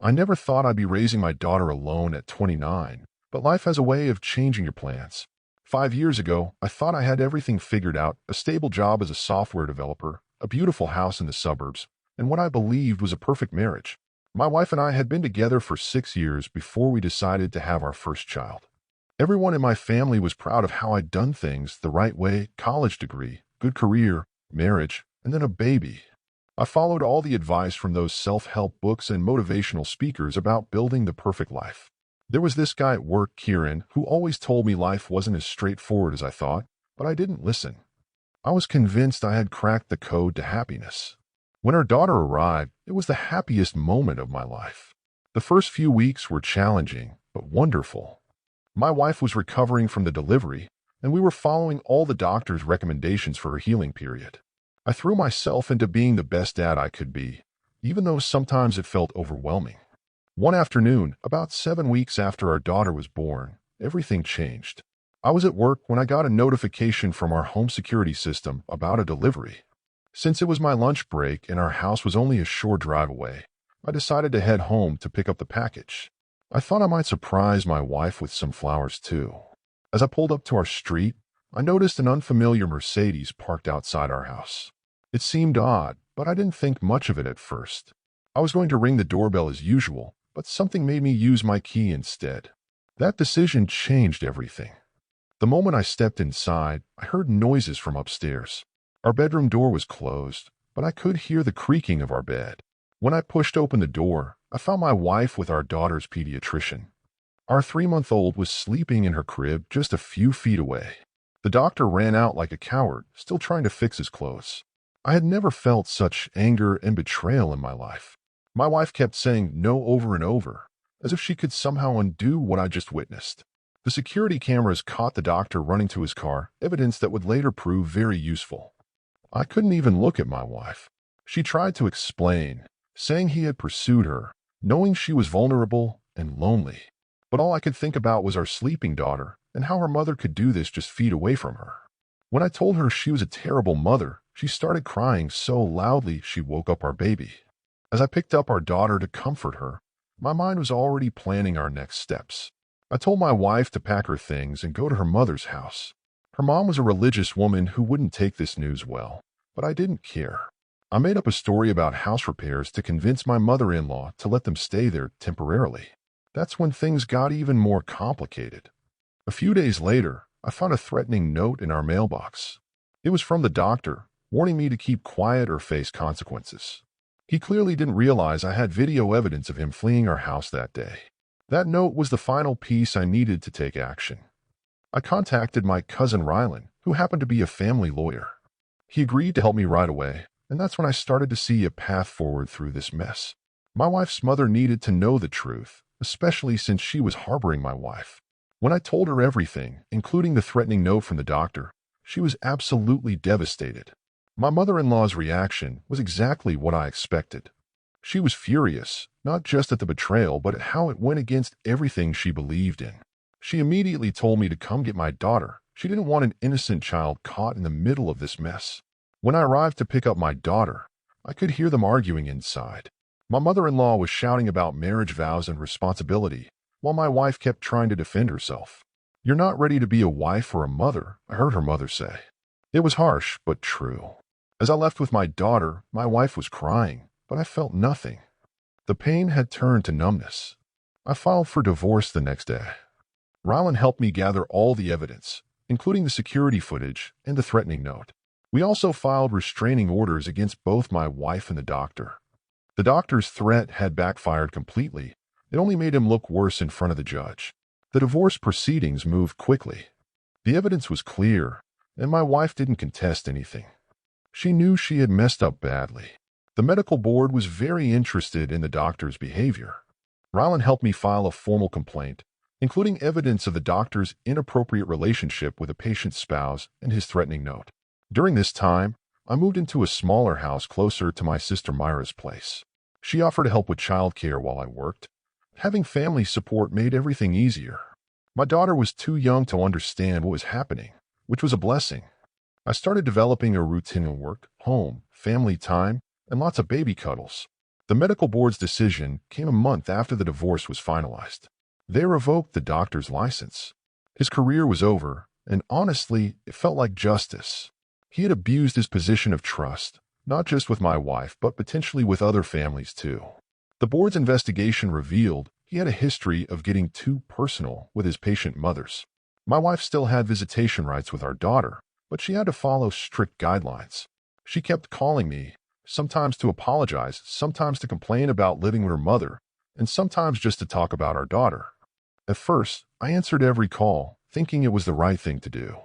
I never thought I'd be raising my daughter alone at 29, but life has a way of changing your plans. 5 years ago, I thought I had everything figured out, a stable job as a software developer, a beautiful house in the suburbs, and what I believed was a perfect marriage. My wife and I had been together for 6 years before we decided to have our first child. Everyone in my family was proud of how I'd done things the right way: college degree, good career, marriage, and then a baby. I followed all the advice from those self-help books and motivational speakers about building the perfect life. There was this guy at work, Kieran, who always told me life wasn't as straightforward as I thought, but I didn't listen. I was convinced I had cracked the code to happiness. When our daughter arrived, it was the happiest moment of my life. The first few weeks were challenging, but wonderful. My wife was recovering from the delivery, and we were following all the doctor's recommendations for her healing period. I threw myself into being the best dad I could be, even though sometimes it felt overwhelming. One afternoon, about 7 weeks after our daughter was born, everything changed. I was at work when I got a notification from our home security system about a delivery. Since it was my lunch break and our house was only a short drive away, I decided to head home to pick up the package. I thought I might surprise my wife with some flowers too. As I pulled up to our street, I noticed an unfamiliar Mercedes parked outside our house. It seemed odd, but I didn't think much of it at first. I was going to ring the doorbell as usual, but something made me use my key instead. That decision changed everything. The moment I stepped inside, I heard noises from upstairs. Our bedroom door was closed, but I could hear the creaking of our bed. When I pushed open the door, I found my wife with our daughter's pediatrician. Our 3-month-old was sleeping in her crib just a few feet away. The doctor ran out like a coward, still trying to fix his clothes. I had never felt such anger and betrayal in my life. My wife kept saying no over and over, as if she could somehow undo what I just witnessed. The security cameras caught the doctor running to his car, evidence that would later prove very useful. I couldn't even look at my wife. She tried to explain, saying he had pursued her, knowing she was vulnerable and lonely. But all I could think about was our sleeping daughter and how her mother could do this just feet away from her. When I told her she was a terrible mother, she started crying so loudly she woke up our baby. As I picked up our daughter to comfort her, my mind was already planning our next steps. I told my wife to pack her things and go to her mother's house. Her mom was a religious woman who wouldn't take this news well, but I didn't care. I made up a story about house repairs to convince my mother-in-law to let them stay there temporarily. That's when things got even more complicated. A few days later, I found a threatening note in our mailbox. It was from the doctor, warning me to keep quiet or face consequences. He clearly didn't realize I had video evidence of him fleeing our house that day. That note was the final piece I needed to take action. I contacted my cousin Rylan, who happened to be a family lawyer. He agreed to help me right away, and that's when I started to see a path forward through this mess. My wife's mother needed to know the truth, especially since she was harboring my wife. When I told her everything, including the threatening note from the doctor, she was absolutely devastated. My mother-in-law's reaction was exactly what I expected. She was furious, not just at the betrayal, but at how it went against everything she believed in. She immediately told me to come get my daughter. She didn't want an innocent child caught in the middle of this mess. When I arrived to pick up my daughter, I could hear them arguing inside. My mother-in-law was shouting about marriage vows and responsibility, while my wife kept trying to defend herself. "You're not ready to be a wife or a mother," I heard her mother say. It was harsh, but true. As I left with my daughter, my wife was crying, but I felt nothing. The pain had turned to numbness. I filed for divorce the next day. Rylan helped me gather all the evidence, including the security footage and the threatening note. We also filed restraining orders against both my wife and the doctor. The doctor's threat had backfired completely. It only made him look worse in front of the judge. The divorce proceedings moved quickly. The evidence was clear, and my wife didn't contest anything. She knew she had messed up badly. The medical board was very interested in the doctor's behavior. Rylan helped me file a formal complaint, including evidence of the doctor's inappropriate relationship with a patient's spouse and his threatening note. During this time, I moved into a smaller house closer to my sister Myra's place. She offered to help with childcare while I worked. Having family support made everything easier. My daughter was too young to understand what was happening, which was a blessing. I started developing a routine of work, home, family time, and lots of baby cuddles. The medical board's decision came a month after the divorce was finalized. They revoked the doctor's license. His career was over, and honestly, it felt like justice. He had abused his position of trust, not just with my wife, but potentially with other families too. The board's investigation revealed he had a history of getting too personal with his patient mothers. My wife still had visitation rights with our daughter, but she had to follow strict guidelines. She kept calling me, sometimes to apologize, sometimes to complain about living with her mother, and sometimes just to talk about our daughter. At first, I answered every call, thinking it was the right thing to do.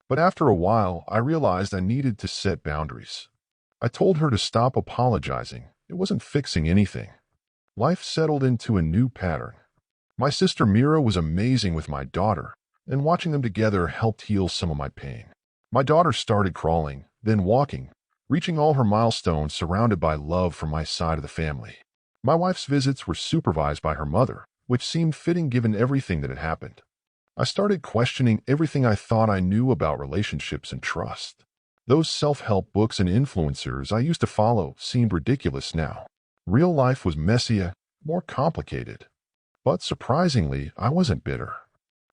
But after a while, I realized I needed to set boundaries. I told her to stop apologizing. It wasn't fixing anything. Life settled into a new pattern. My sister Mira was amazing with my daughter, and watching them together helped heal some of my pain. My daughter started crawling, then walking, reaching all her milestones surrounded by love from my side of the family. My wife's visits were supervised by her mother, which seemed fitting given everything that had happened. I started questioning everything I thought I knew about relationships and trust. Those self-help books and influencers I used to follow seemed ridiculous now. Real life was messier, more complicated. But surprisingly, I wasn't bitter.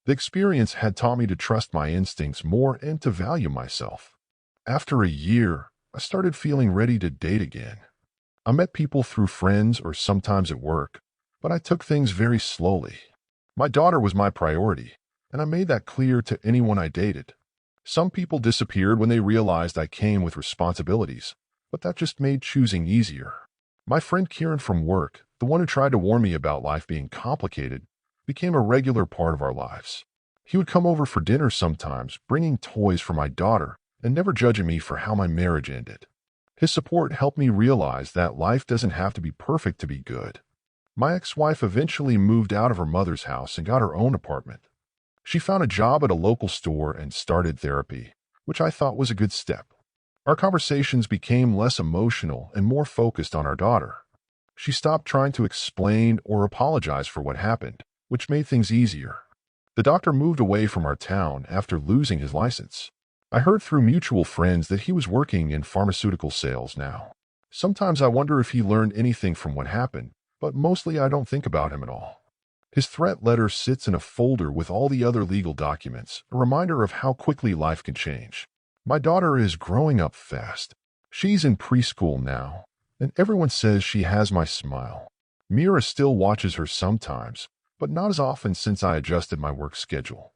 The experience had taught me to trust my instincts more and to value myself. After a year, I started feeling ready to date again. I met people through friends or sometimes at work, but I took things very slowly. My daughter was my priority, and I made that clear to anyone I dated. Some people disappeared when they realized I came with responsibilities, but that just made choosing easier. My friend Kieran from work, the one who tried to warn me about life being complicated, became a regular part of our lives. He would come over for dinner sometimes, bringing toys for my daughter and never judging me for how my marriage ended. His support helped me realize that life doesn't have to be perfect to be good. My ex-wife eventually moved out of her mother's house and got her own apartment. She found a job at a local store and started therapy, which I thought was a good step. Our conversations became less emotional and more focused on our daughter. She stopped trying to explain or apologize for what happened, which made things easier. The doctor moved away from our town after losing his license. I heard through mutual friends that he was working in pharmaceutical sales now. Sometimes I wonder if he learned anything from what happened, but mostly I don't think about him at all. His threat letter sits in a folder with all the other legal documents, a reminder of how quickly life can change. My daughter is growing up fast. She's in preschool now, and everyone says she has my smile. Mira still watches her sometimes, but not as often since I adjusted my work schedule.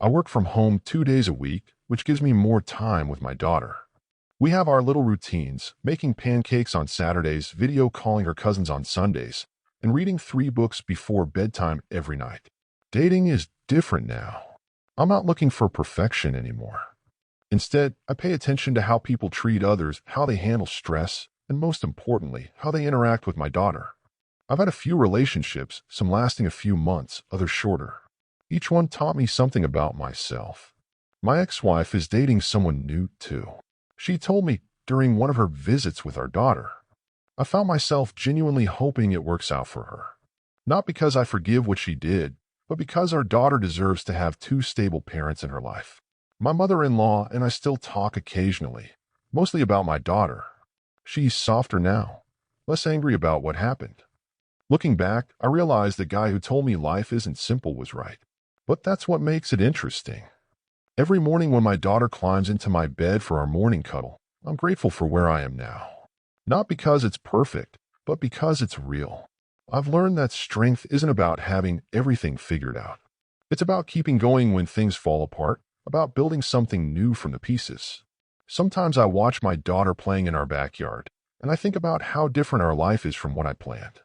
I work from home 2 days a week, which gives me more time with my daughter. We have our little routines, making pancakes on Saturdays, video calling her cousins on Sundays, and reading 3 books before bedtime every night. Dating is different now. I'm not looking for perfection anymore. Instead, I pay attention to how people treat others, how they handle stress, and most importantly, how they interact with my daughter. I've had a few relationships, some lasting a few months, others shorter. Each one taught me something about myself. My ex-wife is dating someone new too. She told me during one of her visits with our daughter. I found myself genuinely hoping it works out for her. Not because I forgive what she did, but because our daughter deserves to have 2 stable parents in her life. My mother-in-law and I still talk occasionally, mostly about my daughter. She's softer now, less angry about what happened. Looking back, I realized the guy who told me life isn't simple was right. But that's what makes it interesting. Every morning when my daughter climbs into my bed for our morning cuddle, I'm grateful for where I am now. Not because it's perfect, but because it's real. I've learned that strength isn't about having everything figured out. It's about keeping going when things fall apart, about building something new from the pieces. Sometimes I watch my daughter playing in our backyard, and I think about how different our life is from what I planned.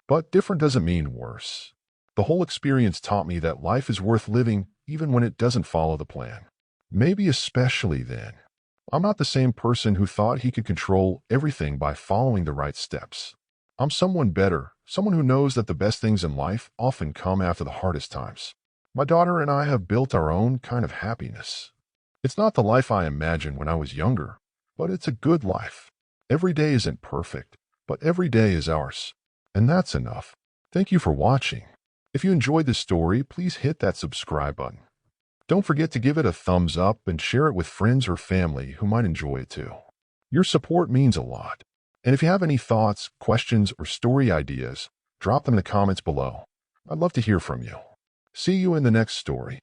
But different doesn't mean worse. The whole experience taught me that life is worth living even when it doesn't follow the plan. Maybe especially then. I'm not the same person who thought he could control everything by following the right steps. I'm someone better, someone who knows that the best things in life often come after the hardest times. My daughter and I have built our own kind of happiness. It's not the life I imagined when I was younger, but it's a good life. Every day isn't perfect, but every day is ours. And that's enough. Thank you for watching. If you enjoyed this story, please hit that subscribe button. Don't forget to give it a thumbs up and share it with friends or family who might enjoy it too. Your support means a lot. And if you have any thoughts, questions, or story ideas, drop them in the comments below. I'd love to hear from you. See you in the next story.